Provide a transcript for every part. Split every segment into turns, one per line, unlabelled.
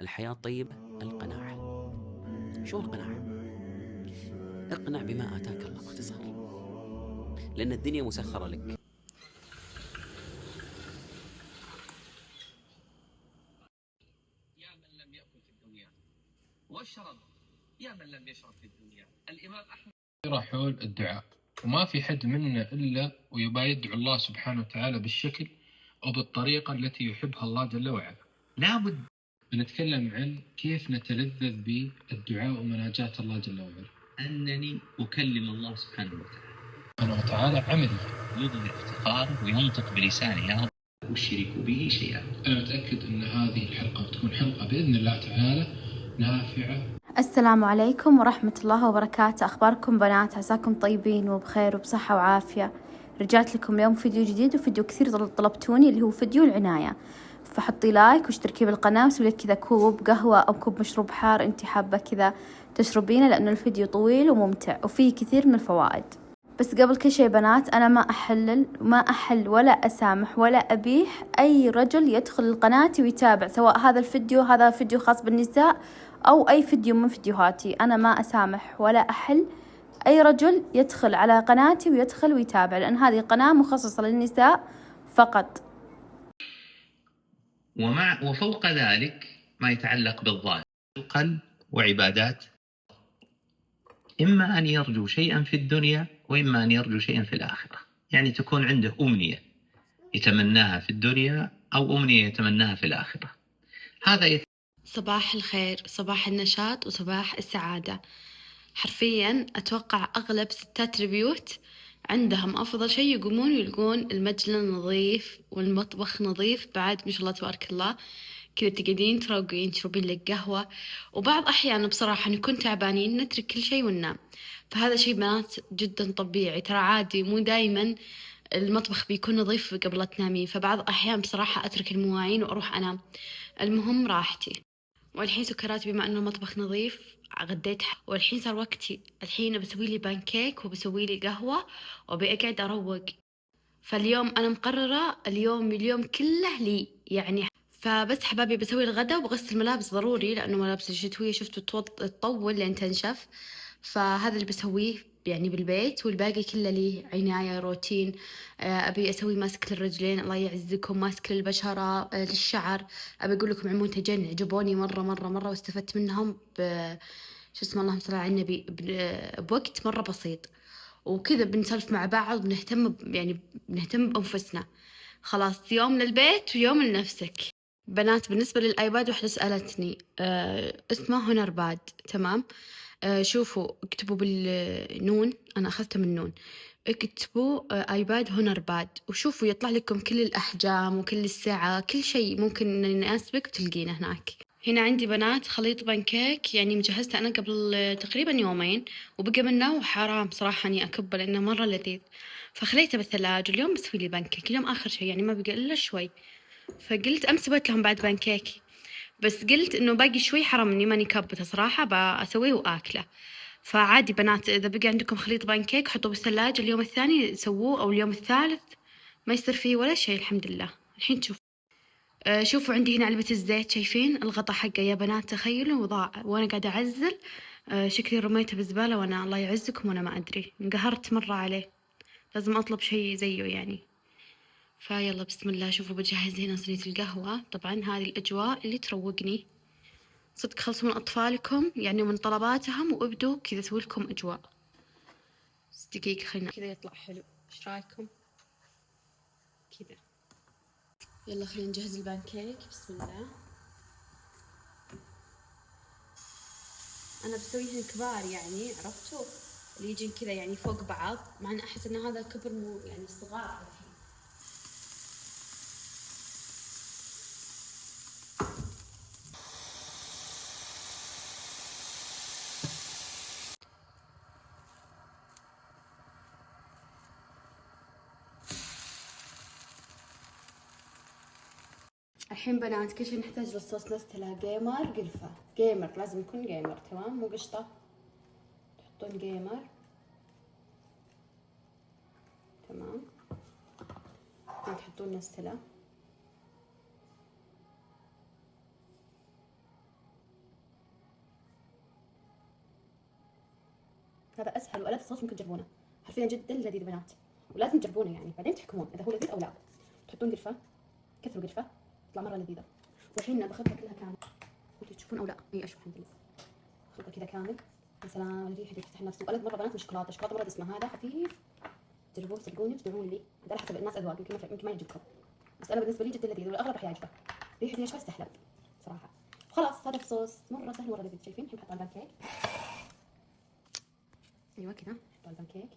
الحياة الطيبة القناعة. شو القناعة؟ اقنع بما آتاك الله باختصار، لأن الدنيا مسخرة لك.
يا من لم يأكل في الدنيا، واشرب يا من لم يشرب في الدنيا. الإمام أحمد حول الدعاء، وما في حد منا إلا ويبقى يدعو الله سبحانه وتعالى بالشكل أو بالطريقة التي يحبها الله جل وعلا. لابد بنتكلم عن كيف نتلذذ بالدعاء ومناجاة الله جل وعلا. أنني أكلم الله سبحانه وتعالى عملي، يظهر افتقاره وينطق بلسانه يا رب أشرك به شيئا. أنا متأكد أن هذه الحلقة بتكون حلقة بإذن الله تعالى نافعة.
السلام عليكم ورحمة الله وبركاته. أخباركم بنات؟ عساكم طيبين وبخير وبصحة وعافية. رجعت لكم اليوم فيديو جديد، وفيديو كثير طلبتوني اللي هو فيديو العناية. فحطي لايك واشتركي بالقناة وسوي لك كذا كوب قهوة أو كوب مشروب حار انتي حابة كذا تشربينه، لأنه الفيديو طويل وممتع وفيه كثير من الفوائد. بس قبل كل شيء بنات، أنا ما أحل ولا أسامح ولا أبيح أي رجل يدخل قناتي ويتابع، سواء هذا فيديو خاص بالنساء أو أي فيديو من فيديوهاتي. أنا ما أسامح ولا أحل أي رجل يدخل على قناتي ويدخل ويتابع، لأن هذه قناة مخصصة للنساء فقط.
وفوق ذلك ما يتعلق بالظاهر، القلب وعبادات. إما أن يرجو شيئا في الدنيا وإما أن يرجو شيئا في الآخرة، يعني تكون عنده أمنية يتمناها في الدنيا أو أمنية يتمناها في الآخرة.
صباح الخير، صباح النشاط وصباح السعادة. حرفيا أتوقع أغلب ستات البيوت عندهم أفضل شيء يقومون ويلقون المجلة نظيف والمطبخ نظيف بعد، ما شاء الله تبارك الله. كذا تقعدين تروقين تشربين لك قهوة، وبعض أحيانا بصراحة نكون تعبانين نترك كل شيء وننام. فهذا شيء بنات جدا طبيعي، ترى عادي، مو دايما المطبخ بيكون نظيف قبل لا تنامين. فبعض أحيان بصراحة أترك المواعين وأروح أنام، المهم راحتي. والحين سكرات، بما أنه المطبخ نظيف غديت والحين صار وقتي، الحين بسوي لي بانكيك وبسوي لي قهوة وبقعد أروق. فاليوم أنا مقررة اليوم كله لي يعني. فبس حبايبي بسوي الغدا وبغسل الملابس ضروري، لأنه ملابس الشتوية شفتوا تطول لين تنشف. فهذا اللي بسويه يعني بالبيت، والباقي كله لي عناية روتين. أبي أسوي ماسك للرجلين، الله يعزكم، ماسك للبشرة، للشعر. أبي أقول لكم عن منتجين عجبوني مرة واستفدت منهم شو اسمه، اللهم صل على النبي، بوقت مرة بسيط. وكذا بنسولف مع بعض، بنهتم بأنفسنا. خلاص، يوم للبيت ويوم لنفسك. بنات، بالنسبة للآيباد واحدة سألتني اسمه هنر باد، تمام. شوفوا اكتبوا بالنون، أنا أخذته من نون. اكتبوا آيباد هنر باد وشوفوا يطلع لكم كل الأحجام وكل السعة، كل شيء ممكن يناسبك تلقينه هناك. هنا عندي بنات خليط بانكيك، يعني مجهزته أنا قبل تقريبا يومين، وبقى منه وحرام صراحة أني أكبه لأنه مرة لذيذ. فخليته بالثلاجة، اليوم بسوي لي بانكيك، اليوم آخر شيء يعني ما بقى إلا شوي. فقلت أمس سويت لهم بعد بانكيك، بس قلت إنه باقي شوي حرام إني ماني كبته صراحة، بسويه وآكله. فعادي بنات، إذا بقى عندكم خليط بانكيك حطوه بالثلاجة، اليوم الثاني سووه أو اليوم الثالث ما يصير فيه ولا شيء، الحمد لله. الحين شوفوا عندي هنا علبة الزيت، شايفين الغطا حقه يا بنات؟ تخيلوا وضاع وأنا قاعدة أعزل. شكلي رميته بزبالة، وأنا الله يعزكم وأنا ما أدري، انقهرت مرة عليه، لازم أطلب شيء زيه يعني. فيلا بسم الله. شوفوا بجهز هنا صينية القهوة، طبعا هذه الأجواء اللي تروقني صدق. خلصوا من أطفالكم يعني ومن طلباتهم وابدوا كذا سوي لكم أجواء. بس دقيقة خلينا كذا يطلع حلو، إيش رأيكم كذا؟ يلا خلينا نجهز البانكيك، بسم الله. أنا بسويهن كبار يعني، عرفتوا اللي يجين كذا يعني فوق بعض، مع أن أحس أن هذا كبر مو يعني صغار الحين. الحين بنات كل شيء نحتاج للصوص نستلا جيمر قرفة. جيمر لازم يكون جيمر، تمام، مو قشطة. تحطون جيمر، تمام. تحطون نستلا،
هذا اسهل والذ صوص ممكن تجربونه، حرفيا جدا لذيذ بنات، ولازم تجربونه يعني بعدين تحكمون اذا هو لذيذ او لا. تحطون قرفه، كثروا قرفه تطلع مره لذيذه. والحين بخلطها كلها كامل، انتم تشوفون او لا؟ اي اشوف الحمد لله. خلطها كذا كامل، يا سلام الريحه تفتح النفس. والذ مره بنات الشوكولاته، الشوكولاته مره دسمه، هذا خفيف. جربوه صدقوني وتدعون لي، على حسب الناس اذواق، يمكن ما يعجبكم، بس انا بالنسبه لي جدا لذيذ والاغلب راح يعجبه. ريحته اشبه استحلب صراحه. خلاص هذا الصوص مره سهل مره لذيذ. شايفين؟ الحين نحط على البانكيك. ايوه كذا نحط على البانكيك.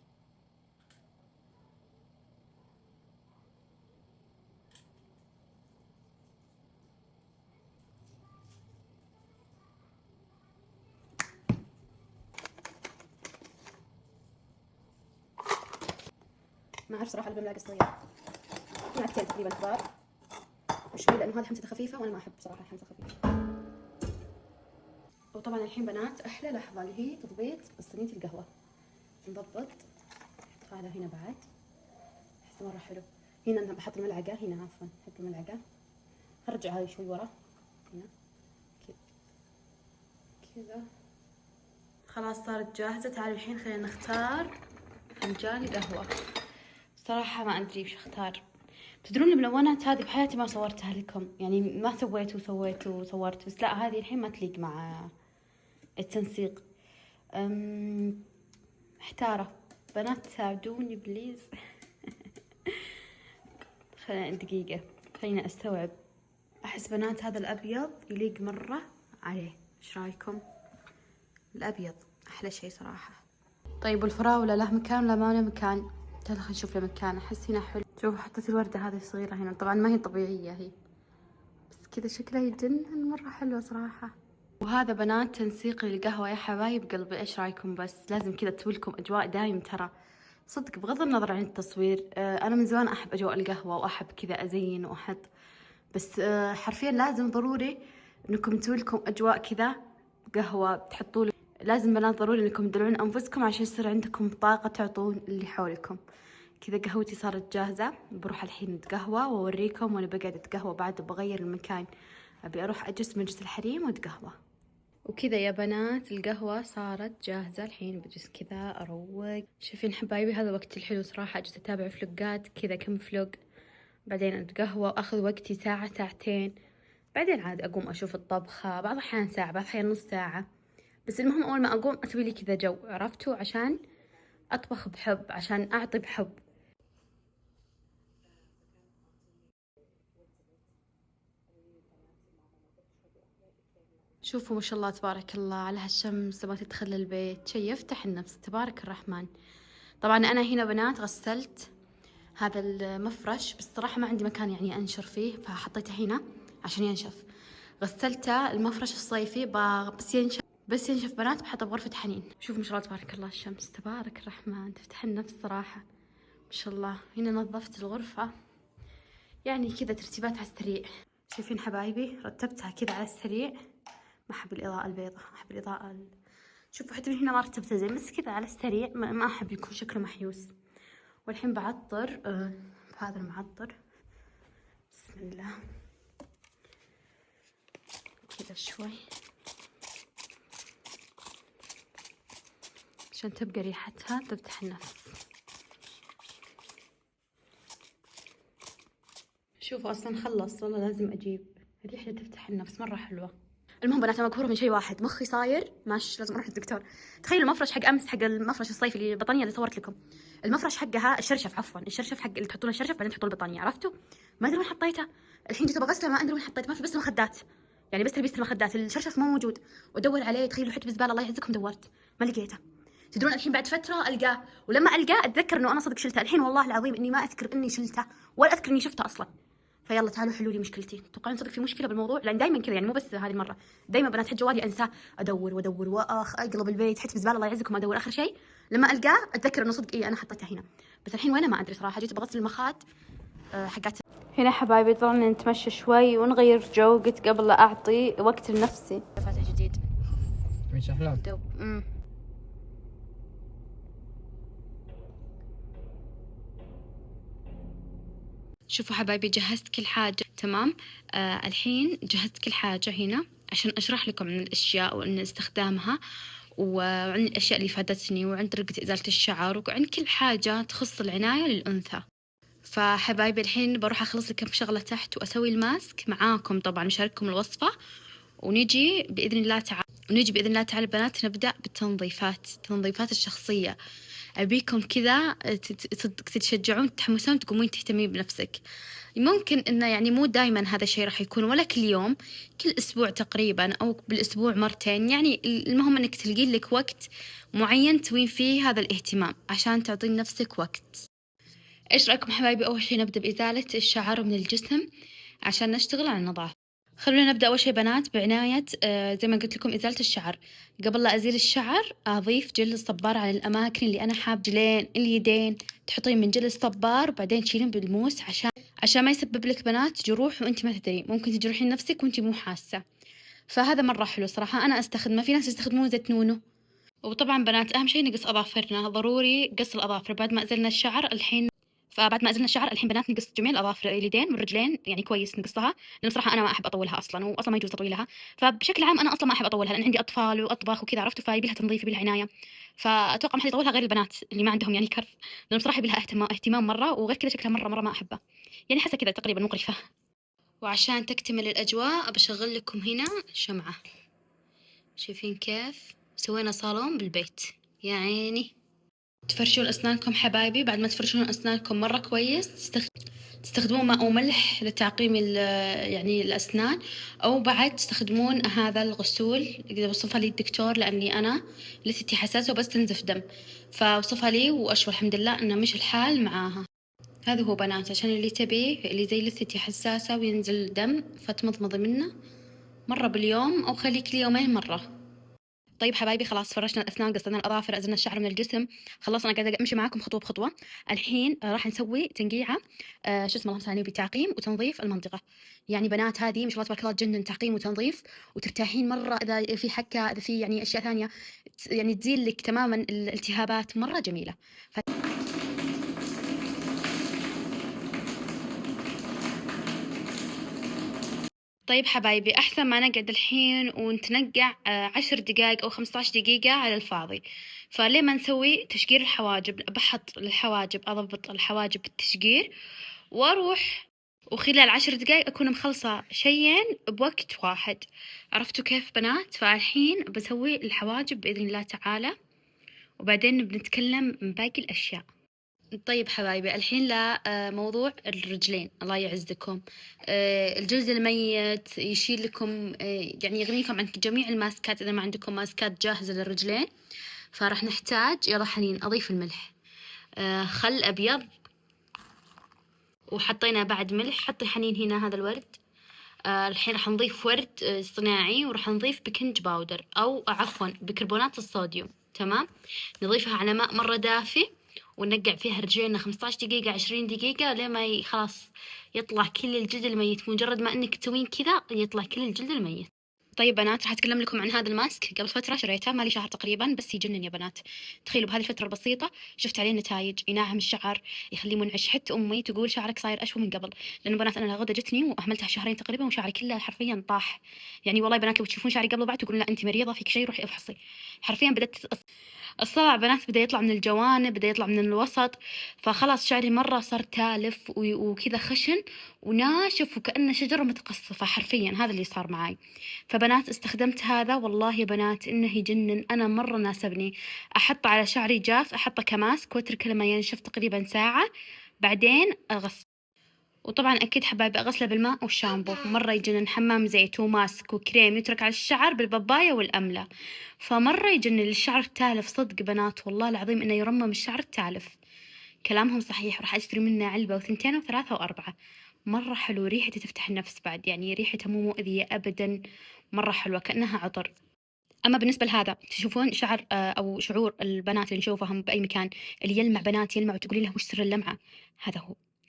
ما اعرف صراحه البملاقه الصغيره، معلقتين تقريبا كبار وشوي، لانه هذه حمصته خفيفه وانا ما احب صراحه الحمصه خفيفه. وطبعا الحين بنات احلى لحظه اللي هي تضبيط صينيه القهوه. نضبط، نحط هذا هنا بعد، احسه مره حلو. هنا انا بحط الملعقه، هنا عفوا احط الملعقه، هرجع هذه شوي ورا هنا كذا.
خلاص صارت جاهزة. تعالوا الحين خلينا نختار فنجان قهوة. صراحة ما أدري وش أختار. تدرون الملونات هذه بحياتي ما صورتها لكم، يعني ما سويت وصورت، بس لا هذه الحين ما تليق مع التنسيق. محتارة بنات، ساعدوني بليز. خلينا دقيقة، خلينا أستوعب. أحس بنات هذا الأبيض يليق مرة عليه، إيش رايكم؟ الأبيض أحلى شيء صراحة. طيب والفراولة له مكان ولا ما له مكان؟ تعالوا خلينا نشوف له مكان. أحس هنا حلو. شوف حطيت الوردة هذه الصغيرة هنا، طبعا ما هي طبيعية هي، بس كذا شكلها يجنن، مرة حلوة صراحة. وهذا بنات تنسيق للقهوة يا حبايب قلبي، إيش رايكم؟ بس لازم كذا تسوي لكم أجواء دايم ترى، صدق بغض النظر عن التصوير. أنا من زمان أحب أجواء القهوة وأحب كذا أزين وأحط، بس حرفيا لازم ضروري إنكم تسوي لكم أجواء كذا قهوة تحطوا. لازم بنات ضروري انكم تدلعون انفسكم عشان يصير عندكم طاقة تعطون اللي حولكم. كذا قهوتي صارت جاهزة، بروح الحين اتقهوى واوريكم وانا بقعد اتقهوى. بعد بغير المكان، ابي اروح اجلس مجلس الحريم واتقهوى. وكذا يا بنات القهوة صارت جاهزة. الحين بجلس كذا اروق. شايفين حبايبي هذا وقتي الحلو صراحة، اجلس اتابع فلوقات كذا، كم فلوق، بعدين اتقهوى واخذ وقتي ساعة ساعتين، بعدين عاد اقوم اشوف الطبخة، بعض الاحيان ساعة، بعض الاحيان نص ساعة. بس المهم أول ما أقوم أسوي لي كذا جو، عرفتوا؟ عشان أطبخ بحب، عشان أعطي بحب. شوفوا ما شاء الله تبارك الله على هالشمس لما تدخل البيت، شي يفتح النفس تبارك الرحمن. طبعا أنا هنا بنات غسلت هذا المفرش، بس صراحة ما عندي مكان يعني أنشر فيه، فحطيته هنا عشان ينشف. غسلته المفرش الصيفي بس ينشف بنات، بحطه بغرفة حنين. شوف ما شاء الله تبارك الله الشمس تبارك الرحمن تفتح النفس صراحة ما شاء الله. هنا نظفت الغرفة يعني كذا ترتيبات على السريع. شايفين حبايبي رتبتها كذا على السريع، ما أحب الإضاءة البيضاء، أحب الإضاءة شوفوا حتى من هنا ما رتبتها زين، بس كذا على السريع، ما أحب يكون شكله محيوس. والحين بعطر بهذا المعطر، بسم الله كذا شوي عشان تبقى ريحتها تفتح النفس. شوفوا أصلا خلص، والله لازم أجيب ريحة تفتح النفس مرة حلوة. المهم بنات أنا مقهورة من شيء واحد، مخي صاير ماش، لازم أروح للدكتور. تخيلوا المفرش حق أمس، حق المفرش الصيفي اللي البطانية اللي صورت لكم، المفرش حقها الشرشف، عفوا الشرشف حق اللي تحطون الشرشف بعدين تحطون البطانية، عرفتوا؟ ما أدري وين حطيته. الحين جيت بغسله ما أدري وين حطيته، ما في بس المخدات، يعني بس لبست المخدات، الشرشف مو موجود. وأدور عليه، تخيلوا حتى بزبالة الله يعزكم دورت ما لقيته. تدرون الحين بعد فترة ألقاه، ولما ألقاه أتذكر إنه أنا صدق شلته. الحين والله العظيم إني ما أذكر إني شلته ولا أذكر إني شفته أصلاً. فيلا تعالوا حلوا لي مشكلتي. تتوقعون صدق في مشكلة بالموضوع؟ لأن دايماً كذا يعني، مو بس هذه المرة، دايماً بنات حج جوالي أنساه، أدور وأدور أقلب البيت حتى بزبالة الله يعزكم أدور. آخر شيء لما ألقاه أتذكر إنه صدق إيه أنا حطيته هنا، بس الحين وين ما أدري صراحة. جيت بغسل المخات حقات هنا حبايبي، ضلنا نتمشى شوي ونغير جو. قلت قبل لا أعطي وقت لنفسي. فاتح جديد
مش أحلام
شوفوا حبايبي جهزت كل حاجة تمام. الحين جهزت كل حاجة هنا عشان أشرح لكم عن الأشياء وأن استخدامها وعن الأشياء اللي فادتني، وعن طريقة إزالة الشعر، وعن كل حاجة تخص العناية للأنثى. فحبايبي الحين بروح أخلص لي كم شغلة تحت وأسوي الماسك معاكم، طبعا أشارككم الوصفة، ونجي بإذن الله تعالى بنات نبدأ بالتنظيفات الشخصية. أبيكم كذا تتشجعون، تتحمسون، تقومون تهتمين بنفسك. ممكن إنه يعني مو دايما هذا الشيء راح يكون، ولا كل يوم، كل أسبوع تقريبا، أو بالأسبوع مرتين. يعني المهم إنك تلقين لك وقت معين توين فيه هذا الاهتمام عشان تعطين نفسك وقت. إيش رأيكم حبايبي أول شيء نبدأ بإزالة الشعر من الجسم عشان نشتغل على النظافة. خلونا نبدأ أول شيء بنات بعناية زي ما قلت لكم إزالة الشعر. قبل لا أزيل الشعر أضيف جل الصبار على الأماكن اللي أنا حاب، رجلين، اليدين، تحطين من جل الصبار وبعدين تشيلين بالموس عشان ما يسبب لك بنات جروح وأنت ما تدري، ممكن تجرحين نفسك وأنت مو حاسة. فهذا مرة حلو صراحة، أنا أستخدمه، في ناس يستخدمون زيت نونو. وطبعا بنات أهم شيء نقص أظافرنا، ضروري قص الأظافر بعد ما أزلنا الشعر. بعد ما أزلنا الشعر الحين بنات نقص جميع الأظافر، اليدين والرجلين يعني كويس نقصها، لأن صراحة أنا ما أحب أطولها أصلا، وأصلا ما يجوز تطويلها. فبشكل عام أنا أصلا ما أحب أطولها، لأن عندي أطفال وأطبخ وكذا، عرفتوا، فيبي لها تنظيف، يبي لها عناية. فأتوقع ما حد يطولها غير البنات اللي ما عندهم يعني كرف، لأن بصراحة يبي لها اهتمام مرة، وغير كذا شكلها مرة ما أحبه، يعني حاسة كذا تقريبا مقرفة. وعشان تكتمل الأجواء بشغل لكم هنا شمعة، شايفين كيف سوينا صالون بالبيت يا عيني. تفرشون أسنانكم حبايبي، بعد ما تفرشون أسنانكم مرة كويس تستخدمون ماء وملح لتعقيم يعني الأسنان، أو بعد تستخدمون هذا الغسول اللي وصفها لي الدكتور، لأني أنا لثتي حساسة وبس تنزف دم، فوصفها لي وأشوى الحمد لله إنه مش الحال معاها. هذا هو بنات عشان اللي تبيه، اللي زي لثتي حساسة وينزل دم، فتمضمضي منه مرة باليوم، أو خليك لي يومين مرة. طيب حبايبي خلاص فرشنا الأسنان، قصينا الأظافر، أزلنا الشعر من الجسم، خلاص أنا قاعدة أمشي معاكم خطوة بخطوة. الحين راح نسوي تنقيعة، شو اسمه، الله يسلمك، بتعقيم وتنظيف المنطقة. يعني بنات هذه ما شاء الله تبارك الله تجنن تعقيم وتنظيف، وترتاحين مرة إذا في حكة، إذا في يعني أشياء ثانية يعني تزيل لك تماما الالتهابات، مرة جميلة. طيب حبايبي أحسن ما نقعد الحين ونتنقع 10 دقايق أو 15 دقيقة على الفاضي، فليه ما نسوي تشقير الحواجب؟ بحط الحواجب، أضبط الحواجب بالتشقير، وأروح وخلال 10 دقايق أكون مخلصة شيئين بوقت واحد. عرفتوا كيف بنات؟ فالحين بسوي الحواجب بإذن الله تعالى، وبعدين بنتكلم من باقي الأشياء. طيب حبايبي الحين موضوع الرجلين، الله يعزكم. الجلد الميت يشيل لكم، يعني يغنيكم عن جميع الماسكات إذا ما عندكم ماسكات جاهزة للرجلين. فراح نحتاج، يلا حنين أضيف الملح، خل أبيض، وحطينا بعد ملح. حطي حنين هنا هذا الورد. الحين راح نضيف ورد صناعي، وراح نضيف بيكنج باودر، أو عفوا بيكربونات الصوديوم. تمام، نضيفها على ماء مرة دافي، وننقع فيها رجلينا 15 دقيقة 20 دقيقة لما خلاص يطلع كل الجلد الميت. مجرد ما انك تسوين كذا يطلع كل الجلد الميت. طيب بنات راح اتكلم لكم عن هذا الماسك. قبل فترة شريته، مالي شهر تقريبا، بس يجنن يا بنات. تخيلوا بهذه الفترة البسيطة شفت عليه نتائج، يناعم الشعر، يخليه منعش. حتى امي تقول شعرك صاير اشوى من قبل، لانه بنات انا الغدة جتني واهملتها شهرين تقريبا، وشعري كله حرفيا طاح. يعني والله بنات لو تشوفون شعري قبل وبعد تقولون لا انت مريضة، فيك شيء، روحي افحصي. حرفيا بدأت الصلع بنات، بدأ يطلع من الجوانب، بدأ يطلع من الوسط، فخلاص شعري مرة صار تالف وكذا خشن وناشف وكأنه شجرة متقصفة حرفيا. هذا اللي صار معاي. فبنات استخدمت هذا، والله يا بنات إنه يجنن، أنا مرة ناسبني. أحطه على شعري جاف، أحطه كماسك وأتركه لما ينشف تقريبا ساعة، بعدين أغسل. وطبعا أكيد حبايبي أغسله بالماء والشامبو، مرة يجنن. حمام زيت وماسك وكريم يترك على الشعر بالبابايا والأملة، فمرة يجنن الشعر التالف. صدق بنات والله العظيم إنه يرمم الشعر التالف، كلامهم صحيح. راح أشتري منه علبة وثنتين وثلاثة وأربعة، مرة حلو، ريحته تفتح النفس بعد، يعني ريحته مو مؤذية أبدا، مرة حلوة كأنها عطر. أما بالنسبة لهذا تشوفون شعر أو شعور البنات اللي نشوفهم بأي مكان اللي يلمع، بنات يلمع وتقولي له وش سر اللمعة؟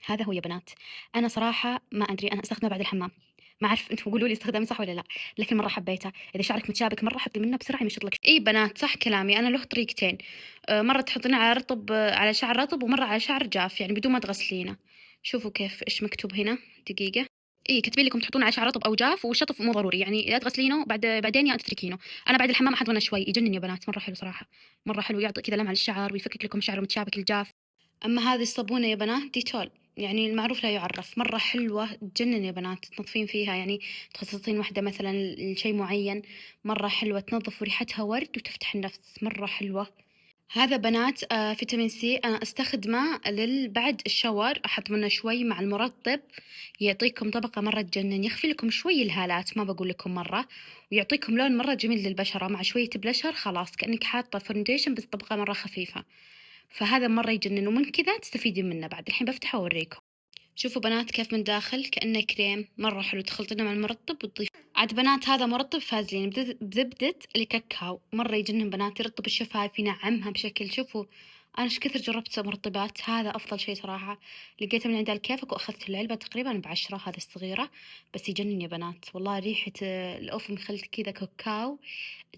هذا هو يا بنات. أنا صراحة ما أدري، أنا أستخدمه بعد الحمام، ما أعرف أنتم قولوا لي استخدامي صح ولا لا، لكن مرة حبيته. إذا شعرك متشابك مرة حطي منه بسرعة يمشط لك. إيه بنات صح كلامي، أنا له طريقتين، مرة تحطينه على رطب، على شعر رطب، ومرة على شعر جاف، يعني بدون ما تغسلينه. شوفوا كيف إيش مكتوب هنا، دقيقة.
اي كاتبين لكم تحطون على شعر رطب او جاف، والشطف مو ضروري يعني، لا تغسلينه بعدين يا تتركينه. انا بعد الحمام احط منه شوي، يجنن يا بنات، مره حلو صراحه، مره حلو، يعطي كذا لمعه للشعر ويفكك لكم الشعر المتشابك الجاف. اما هذه الصابونه يا بنات ديتول، يعني المعروف لا يعرف، مره حلوه تجنن يا بنات، تنظفين فيها يعني تخصصين واحده مثلا لشيء معين، مره حلوه تنظف وريحتها ورد وتفتح النفس، مره حلوه. هذا بنات فيتامين سي، أنا أستخدمه بعد الشاور، أحط منه شوي مع المرطب، يعطيكم طبقة مرة تجنن، يخفي لكم شوي الهالات، ما بقول لكم مرة، ويعطيكم لون مرة جميل للبشرة، مع شوية بلشر خلاص كأنك حاطة فونديشن بس طبقة مرة خفيفة، فهذا مرة يجنن، ومن كذا تستفيدين منه. بعد الحين بفتحه وأوريكم. شوفوا بنات كيف من داخل كأنه كريم، مرة حلو، تخلطينه مع المرطب وتضيف. عاد بنات هذا مرطب فازلين بزبدة الكاكاو، مرة يجنن بنات، يرطب الشفايف، ينعمها بشكل، شوفوا أنا إيش كثر جربت مرطبات، هذا أفضل شيء صراحة، لقيته من عند الكيفك وأخذت العلبة تقريبا ب10، هذه الصغيرة، بس يجنن يا بنات والله، ريحة الأوف مخلت كذا كاكاو،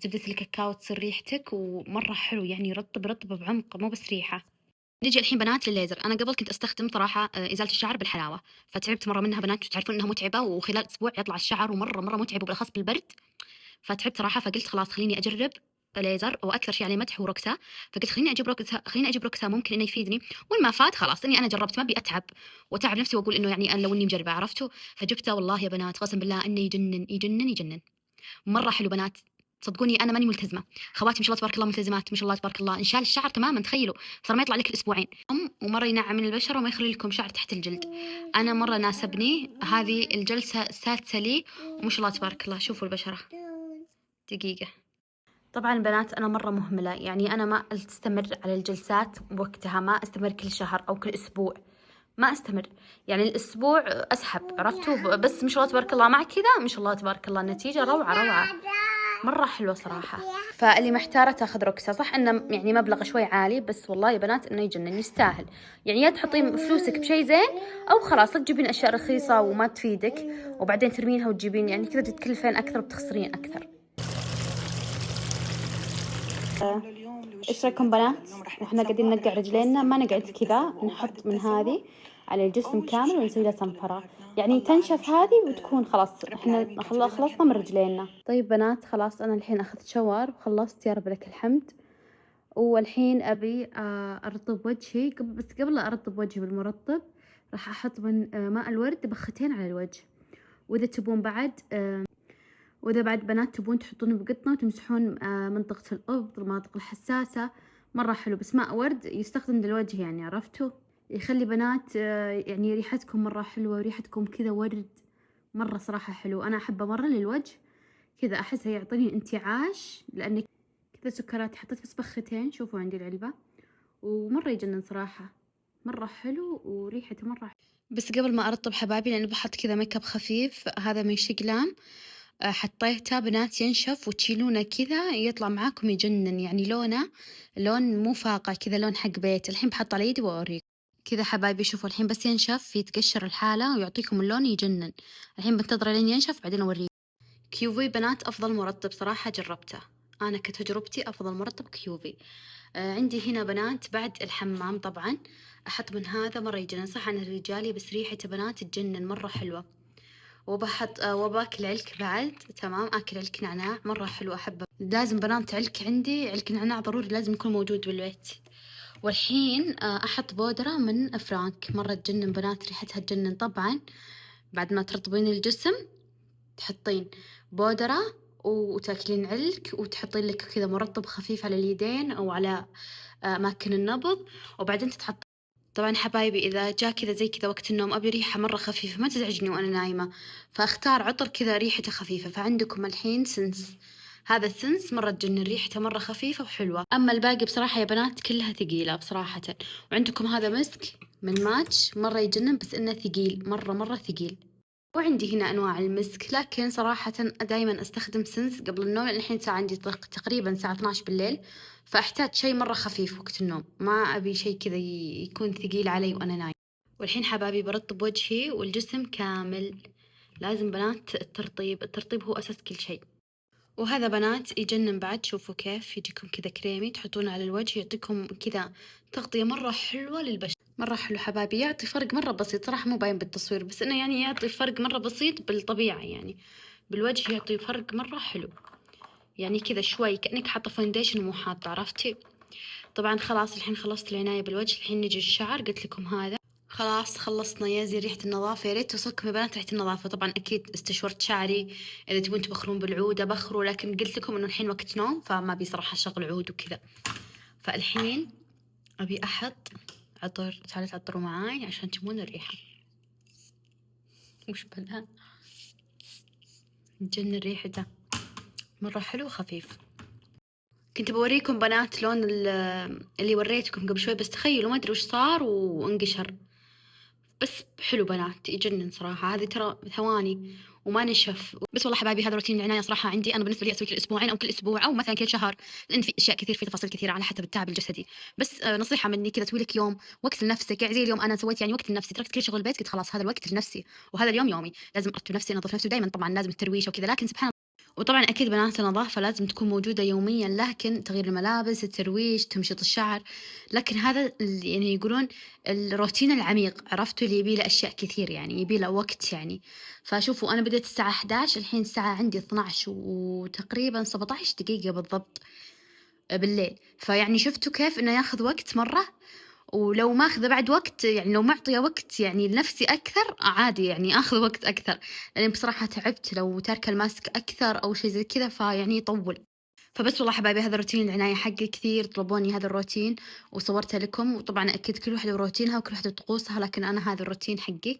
زبدة الكاكاو تصير ريحتك، ومرة حلو يعني، يرطب بعمق مو بس ريحة. نيجي الحين بنات للليزر. انا قبل كنت استخدم صراحه ازاله الشعر بالحلاوه، فتعبت مره منها بنات، وتعرفون انها متعبه، وخلال اسبوع يطلع الشعر، ومره متعب، وبالاخص بالبرد، فتعبت صراحه، فقلت خلاص خليني اجرب ليزر، واكثر شيء عليه مدح وروكسا، فقلت خليني اجيب روكسا ممكن انه يفيدني، وإن ما فاد خلاص اني انا جربت، ما ابي اتعب نفسي واقول انه يعني انا لو اني مجربه، عرفتوا؟ فجبته والله يا بنات قسم بالله انه يجنن مره حلو بنات. صدقوني انا ماني ملتزمه، خواتي ما شاء الله تبارك الله ملتزمات، ما شاء الله تبارك الله، انشال الشعر تماما، تخيلوا صار ما يطلع لك الاسبوعين، ومره ينعم من البشره وما يخلي لكم شعر تحت الجلد. انا مره ناسبني هذه الجلسه السادسه لي، وما شاء الله تبارك الله. شوفوا البشره، دقيقه. طبعا بنات انا مره مهمله، يعني انا ما استمر على الجلسات بوقتها، ما استمر كل شهر او كل اسبوع، ما استمر، يعني الاسبوع اسحب، عرفتوا؟ بس ما شاء الله تبارك الله مع كذا ما شاء الله تبارك الله النتيجه روعه مره حلوه صراحه. فاللي محتاره تاخذ روكسا، صح انه يعني مبلغ شوي عالي، بس والله يا بنات انه يجنن، يستاهل، يعني يا تحطين فلوسك بشيء زين، او خلاص تجيبين اشياء رخيصه وما تفيدك، وبعدين ترمينها وتجيبين، يعني كذا تتكلفين اكثر وبتخسرين اكثر. ايش رايكم بنات؟ احنا قاعدين ننقع رجلينا، ما نقعد كذا، نحط من هذه على الجسم كامل ونسوي لها صنفرة، يعني تنشف هذه وتكون خلاص احنا خلصنا من رجلينا. طيب بنات خلاص انا الحين اخذت شاور وخلصت، يا رب لك الحمد، والحين ابي ارطب وجهي، بس قبل لا ارطب وجهي بالمرطب راح احط من ماء الورد بختين على الوجه، واذا تبون بعد بنات تبون تحطون بقطنة وتمسحون منطقة الإبط، المناطق الحساسة، مرة حلو، بس ماء ورد يستخدم للوجه يعني، عرفتوا؟ يخلي بنات يعني ريحتكم مرة حلوة، وريحتكم كذا ورد، مرة صراحة حلو، أنا أحبه مرة للوجه كذا، أحسه يعطيني انتعاش، لأني كذا سكرات حطيت بس بختين، شوفوا عندي العلبة، ومرة يجنن صراحة، مرة حلو وريحته مرة حلو. بس قبل ما أرطب حبايبي، لأنه بحط كذا ميك اب خفيف، هذا من شقلام، حطيته بنات ينشف وتشيلونه كذا يطلع معاكم يجنن، يعني لون مو فاقع كذا، لون حق بيت. الحين بحط على يدي وأوريكم كذا حبايبي، شوفوا الحين بس ينشف يتقشر الحالة ويعطيكم اللون يجنن. الحين بنتظر لين ينشف بعدين أوريكم. كيوفي بنات أفضل مرطب صراحة جربته، أنا كتجربتي أفضل مرطب كيوفي. عندي هنا بنات بعد الحمام طبعا أحط من هذا، مرة يجنن، صح أنا رجالي بس ريحته بنات تجنن، مرة حلوة. وبحط وباكل علك بعد، تمام، اكل علك نعناع مره حلو، احبه، لازم بنات علك، عندي علك نعناع ضروري لازم يكون موجود بالبيت. والحين احط بودره من فرانك، مره تجنن بنات، ريحتها تجنن. طبعا بعد ما ترطبين الجسم تحطين بودره وتاكلين علك، وتحطين لك كذا مرطب خفيف على اليدين او على اماكن النبض، وبعدين تتحط. طبعا حبايبي إذا جاء كذا زي كذا وقت النوم أبي ريحة مرة خفيفة ما تزعجني وأنا نايمة، فأختار عطر كذا ريحته خفيفة، فعندكم الحين سنس، هذا السنس مرة تجنن، ريحته مرة خفيفة وحلوة. أما الباقي بصراحة يا بنات كلها ثقيلة بصراحة. وعندكم هذا مسك من ماتش مرة يجنن، بس إنه ثقيل مرة ثقيل. وعندي هنا أنواع المسك، لكن صراحة دايما أستخدم سنس قبل النوم، لأن الحين ساعة عندي تقريبا الساعة 12 بالليل، فأحتاج شيء مرة خفيف وقت النوم، ما أبي شيء كذا يكون ثقيل علي وأنا نايم. والحين حبايبي برطب وجهي والجسم كامل، لازم بنات الترطيب هو أساس كل شيء. وهذا بنات يجنن بعد، شوفوا كيف يجيكم كذا كريمي، تحطونه على الوجه يعطيكم كذا تغطية مرة حلوة للبشرة.
مرة حلو حبايبي، يعطي فرق مرة بسيط صراحة، مو باين بالتصوير بس إنه يعني يعطي فرق مرة بسيط بالطبيعة، يعني بالوجه يعطي فرق مرة حلو، يعني كذا شوي كأنك حاطة فونديشن ومو حاطة، عرفتي؟ طبعا خلاص الحين خلصت العناية بالوجه، الحين نجي الشعر. قلت لكم هذا خلاص خلصنا، يا زي ريحة النظافة. يا ريت توصلكم يا بنات ريحة النظافة. طبعا أكيد استشورت شعري، إذا تبون تبخرون بالعود أبخروا، لكن قلت لكم إنه الحين وقت نوم فما بي صراحة شغل عود وكذا. فالحين أبي أحط عطر، تعالوا تعطروا معاي عشان تشمون الريحة. وش بلها؟ تجنن ريحته، مرة حلو وخفيف. كنت بوريكم بنات لون اللي وريتكم قبل شوي، بس تخيلوا ما أدري وش صار وانقشر، بس حلو بنات يجنن صراحة. هذه ترى ثواني وما نشف. بس والله حبايبي هذا روتين العناية صراحة عندي أنا، بالنسبة لي أسوي كل أسبوعين أو كل أسبوع أو مثلا كل شهر، لأن في أشياء كثير، في تفاصيل كثيرة على حسب التعب الجسدي. بس نصيحة مني كذا، تسوي لك يوم وقت لنفسك، يعني زي اليوم أنا سويت يعني وقت لنفسي، تركت كل شغل البيت، قلت خلاص هذا الوقت لنفسي، وهذا اليوم يومي لازم أرتب نفسي أنظف نفسي. ودائما طبعا لازم الترويش وكذا، لكن سبحان، وطبعا أكيد بنات النظافة لازم تكون موجودة يوميا، لكن تغيير الملابس، الترويش، تمشيط الشعر، لكن هذا يعني يقولون الروتين العميق، عرفتوا، اللي يبي له أشياء كثير، يعني يبي له وقت يعني. فشوفوا أنا بديت الساعة 11، الحين الساعة عندي 12 وتقريبا 17 دقيقة بالضبط بالليل. فيعني شفتوا كيف إنه ياخذ وقت مرة، ولو ماخذه بعد وقت، يعني لو معطيه وقت يعني لنفسي أكثر عادي يعني آخذ وقت أكثر، لأن بصراحة تعبت لو تاركة الماسك أكثر أو شيء زي كذا، فيعني يطول. فبس والله حبايبي هذا روتين العناية حقي، كثير طلبوني هذا الروتين وصورته لكم، وطبعا أكيد كل واحدة وروتينها وكل واحدة طقوسها، لكن أنا هذا الروتين حقي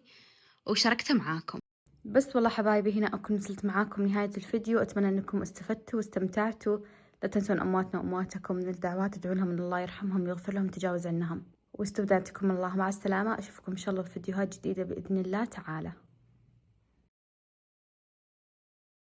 وشاركته معاكم.
بس والله حبايبي هنا أكون وصلت معاكم نهاية الفيديو، أتمنى أنكم استفدتوا واستمتعتوا. لا تنسون أمواتنا وأمواتكم من الدعوات، ادعوا لهم أن الله يرحمهم ويغفر لهم ويتجاوز عنهم. واستودعتكم الله، مع السلامة. أشوفكم إن شاء الله في فيديوهات جديدة بإذن الله تعالى.